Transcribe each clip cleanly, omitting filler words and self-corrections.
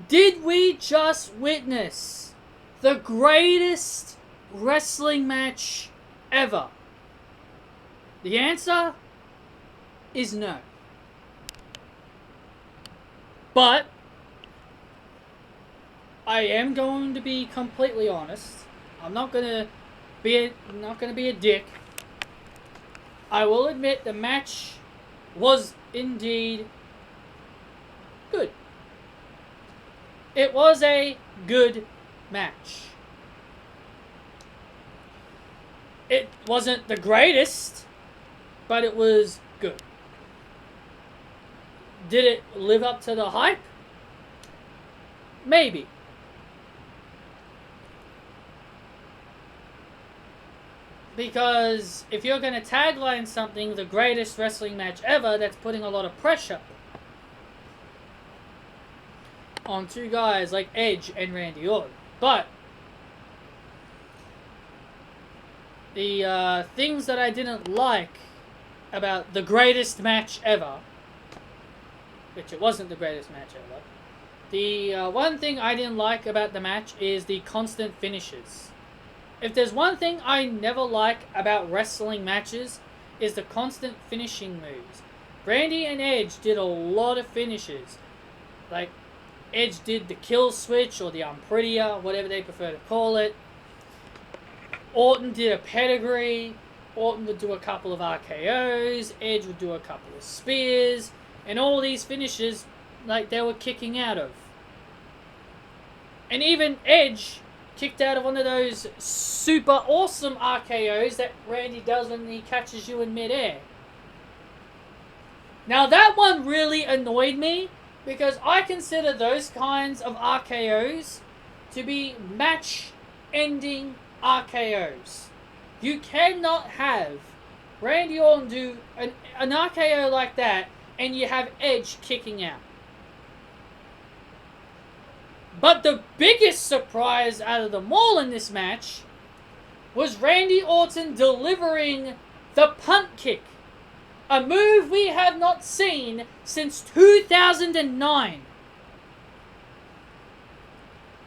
Did we just witness the greatest wrestling match ever? The answer is no. But I am going to be completely honest. I'm not gonna be a dick. I will admit the match was indeed good. It was a good match. It wasn't the greatest, but it was good. Did it live up to the hype? Maybe. Because if you're going to tagline something, the greatest wrestling match ever, that's putting a lot of pressure on two guys like Edge and Randy Orton. But the things that I didn't like about the greatest match ever, which it wasn't the greatest match ever, the one thing I didn't like about the match is the constant finishes. If there's one thing I never like about wrestling matches, is the constant finishing moves. Randy and Edge did a lot of finishes. Like, Edge did the kill switch, or the I'm prettier, whatever they prefer to call it. Orton did a pedigree. Orton would do a couple of RKOs. Edge would do a couple of spears. And all these finishes, like, they were kicking out of. And even Edge kicked out of one of those super awesome RKOs that Randy does when he catches you in midair. Now that one really annoyed me, because I consider those kinds of RKOs to be match-ending RKOs. You cannot have Randy Orton do an RKO like that and you have Edge kicking out. But the biggest surprise out of them all in this match was Randy Orton delivering the punt kick. A move we have not seen since 2009.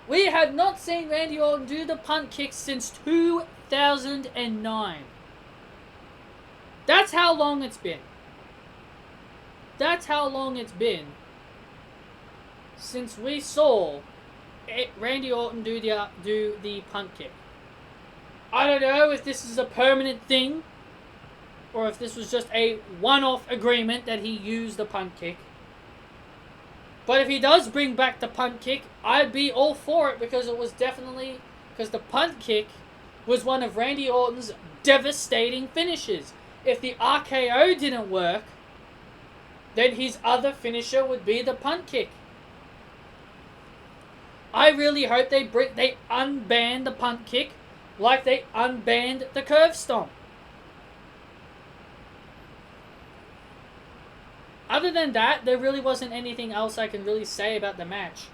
We have not seen Randy Orton do the punt kick since 2009. That's how long it's been. That's how long it's been since we saw Randy Orton do the punt kick. I don't know if this is a permanent thing, or if this was just a one-off agreement that he used the punt kick. But if he does bring back the punt kick, I'd be all for it, because it was definitely... because the punt kick was one of Randy Orton's devastating finishes. If the RKO didn't work, then his other finisher would be the punt kick. I really hope they unban the punt kick like they unbanned the curve stomp. Other than that, there really wasn't anything else I can really say about the match.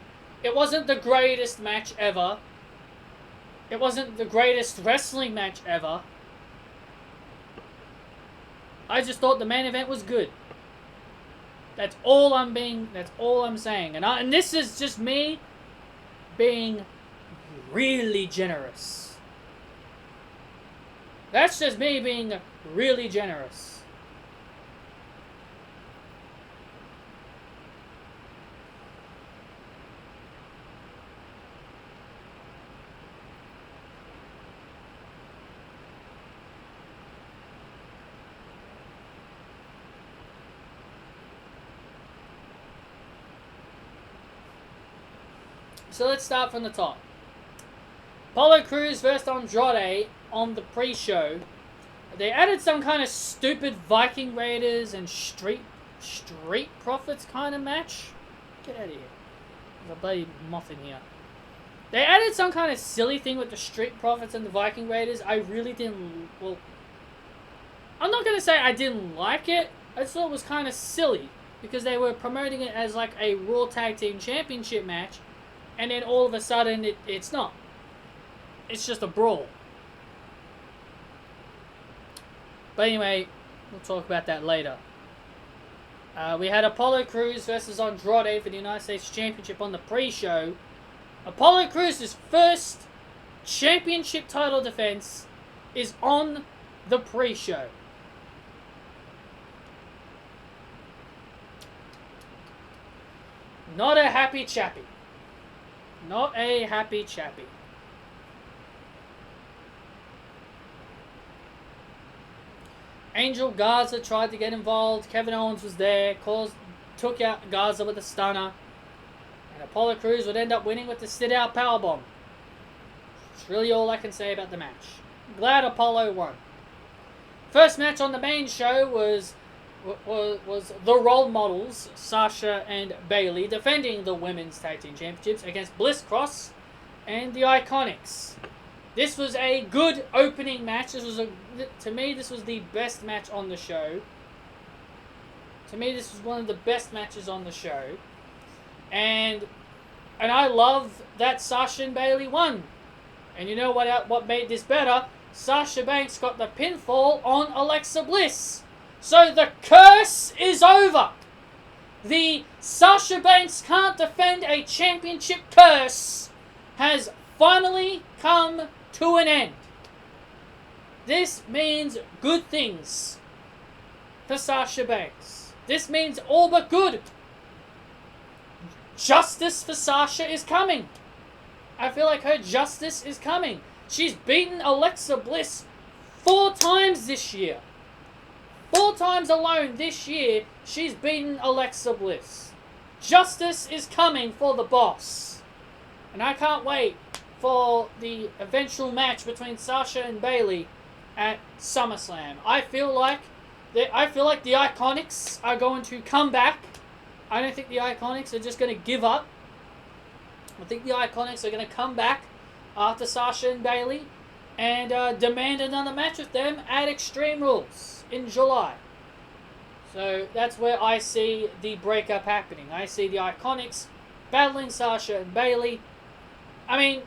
It wasn't the greatest match ever. It wasn't the greatest wrestling match ever. I just thought the main event was good. That's all I'm saying. And this is just me being really generous. That's just me being really generous. So let's start from the top. Apollo Crews versus Andrade on the pre-show. They added some kind of stupid Viking Raiders and Street Profits kind of match. Get out of here. There's a bloody moth in here. They added some kind of silly thing with the Street Profits and the Viking Raiders. I really didn't... Well, I'm not going to say I didn't like it. I just thought it was kind of silly, because they were promoting it as like a Raw Tag Team Championship match, and then all of a sudden it's not. It's just a brawl. But anyway, we'll talk about that later. We had Apollo Crews versus Andrade for the United States Championship on the pre-show. Apollo Crews' first championship title defense is on the pre-show. Not a happy chappy. Not a happy chappy. Angel Garza tried to get involved. Kevin Owens was there. Took out Garza with a stunner. And Apollo Crews would end up winning with the sit-out powerbomb. That's really all I can say about the match. Glad Apollo won. First match on the main show was the role models, Sasha and Bayley, defending the Women's Tag Team Championships against Bliss Cross and the Iconics. This was a good opening match. To me, this was the best match on the show. To me, this was one of the best matches on the show. And I love that Sasha and Bayley won. And you know what made this better? Sasha Banks got the pinfall on Alexa Bliss. So the curse is over. The Sasha Banks can't defend a championship curse has finally come to an end. This means good things for Sasha Banks. This means all but good. Justice for Sasha is coming. I feel like her justice is coming. She's beaten Alexa Bliss 4 times this year. 4 times alone this year, she's beaten Alexa Bliss. Justice is coming for the boss. And I can't wait for the eventual match between Sasha and Bayley at SummerSlam. I feel like the Iconics are going to come back. I don't think the Iconics are just going to give up. I think the Iconics are going to come back after Sasha and Bayley and demand another match with them at Extreme Rules in July. So that's where I see the breakup happening. I see the Iconics battling Sasha and Bayley. I mean,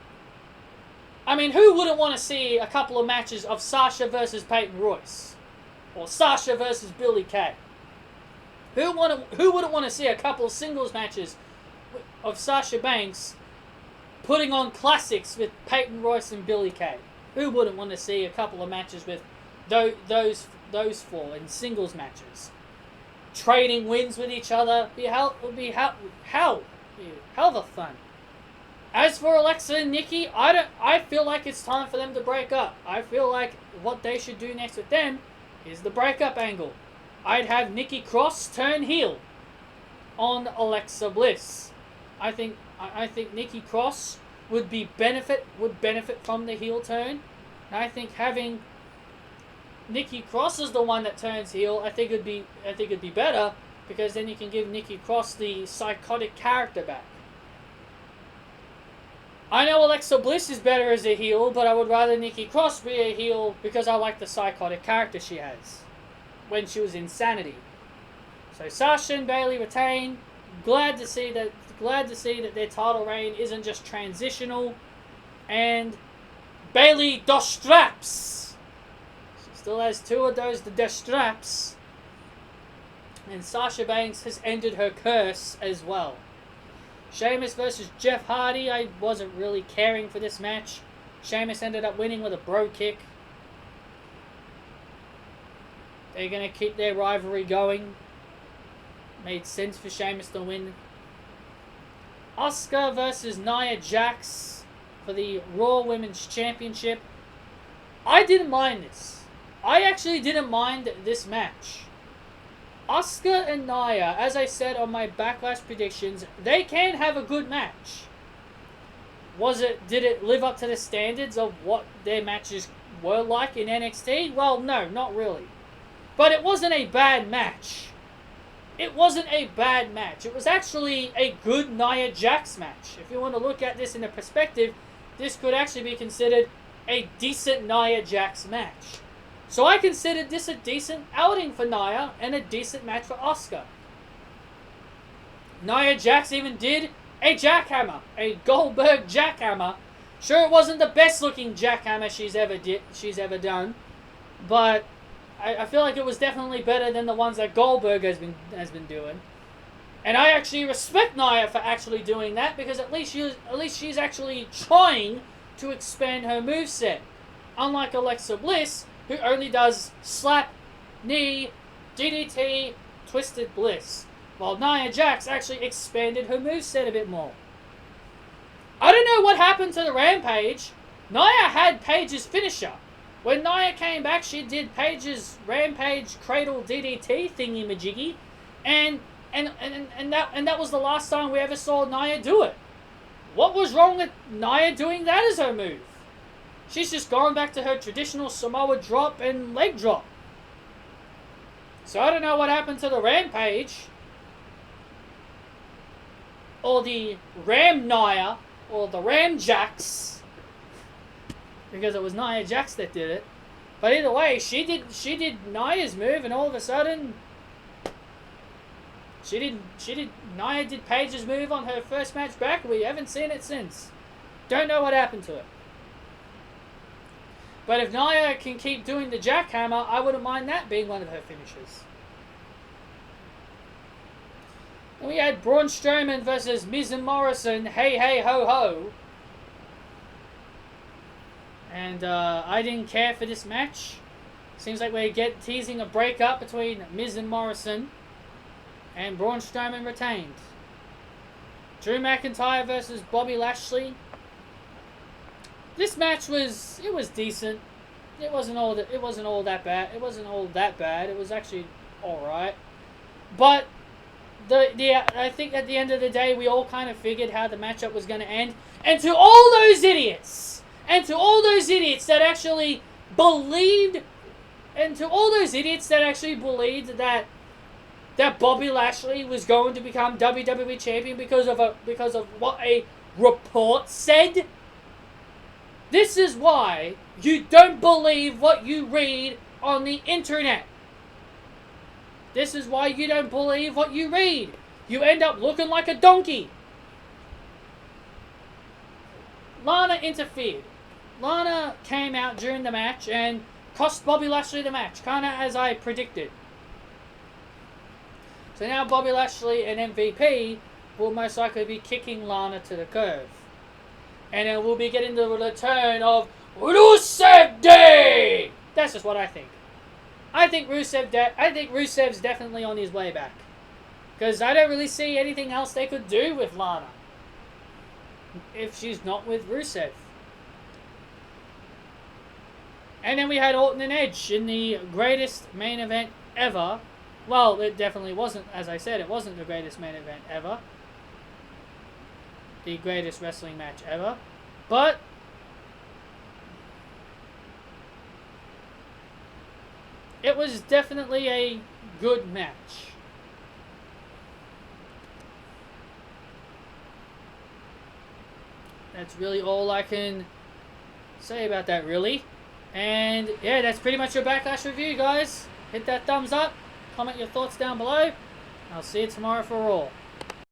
who wouldn't want to see a couple of matches of Sasha versus Peyton Royce? Or Sasha versus Billie Kay? Who wouldn't want to see a couple of singles matches of Sasha Banks putting on classics with Peyton Royce and Billie Kay? Who wouldn't want to see a couple of matches with those 4 in singles matches? Trading wins with each other would be hell of a fun. As for Alexa and Nikki, I feel like it's time for them to break up. I feel like what they should do next with them is the breakup angle. I'd have Nikki Cross turn heel on Alexa Bliss. I think Nikki Cross would benefit from the heel turn. And I think having Nikki Cross as the one that turns heel, I think it'd be better, because then you can give Nikki Cross the psychotic character back. I know Alexa Bliss is better as a heel, but I would rather Nikki Cross be a heel because I like the psychotic character she has when she was Insanity. So Sasha and Bayley retain. Glad to see that their title reign isn't just transitional. And Bayley dos straps. She still has 2 of those the straps. And Sasha Banks has ended her curse as well. Sheamus versus Jeff Hardy. I wasn't really caring for this match. Sheamus ended up winning with a bro kick. They're going to keep their rivalry going. Made sense for Sheamus to win. Asuka versus Nia Jax for the Raw Women's Championship. I didn't mind this. I actually didn't mind this match. Asuka and Nia, as I said on my Backlash predictions, they can have a good match. Did it live up to the standards of what their matches were like in NXT? Well, no, not really. But it wasn't a bad match. It wasn't a bad match. It was actually a good Nia Jax match. If you want to look at this in a perspective, this could actually be considered a decent Nia Jax match. So I considered this a decent outing for Nia and a decent match for Asuka. Nia Jax even did a jackhammer, a Goldberg jackhammer. Sure, it wasn't the best looking jackhammer she's ever done, but I feel like it was definitely better than the ones that Goldberg has been doing. And I actually respect Nia for actually doing that, because at least she's actually trying to expand her moveset. Unlike Alexa Bliss, who only does slap, knee, DDT, twisted bliss. While Nia Jax actually expanded her moveset a bit more. I don't know what happened to the Rampage. Nia had Paige's finisher. When Nia came back, she did Paige's Rampage Cradle DDT thingy-majiggy. And that was the last time we ever saw Nia do it. What was wrong with Nia doing that as her move? She's just gone back to her traditional Samoa drop and leg drop. So I don't know what happened to the Rampage. Or the Ram Nia. Or the Ram Jax. Because it was Nia Jax that did it. But either way, she did Nia's move, and all of a sudden Nia did Paige's move on her first match back. We haven't seen it since. Don't know what happened to it. But if Nia can keep doing the jackhammer, I wouldn't mind that being one of her finishes. And we had Braun Strowman versus Miz and Morrison. Hey, hey, ho, ho. And I didn't care for this match. Seems like we're teasing a breakup between Miz and Morrison. And Braun Strowman retained. Drew McIntyre versus Bobby Lashley. This match was decent. It wasn't all that bad. It wasn't all that bad. It was actually all right. But I think at the end of the day, we all kind of figured how the matchup was going to end. And to all those idiots, that actually believed, that Bobby Lashley was going to become WWE champion because of what a report said. This is why you don't believe what you read on the internet. This is why you don't believe what you read. You end up looking like a donkey. Lana interfered. Lana came out during the match and cost Bobby Lashley the match, kind of as I predicted. So now Bobby Lashley and MVP will most likely be kicking Lana to the curb. And then we'll be getting the return of Rusev Day! That's just what I think. I think Rusev's definitely on his way back. Because I don't really see anything else they could do with Lana if she's not with Rusev. And then we had Orton and Edge in the greatest main event ever. Well, it definitely wasn't, as I said, it wasn't the greatest main event ever. The greatest wrestling match ever. But it was definitely a good match. That's really all I can say about that, really. And yeah, that's pretty much your Backlash review, guys. Hit that thumbs up. Comment your thoughts down below. I'll see you tomorrow for Raw.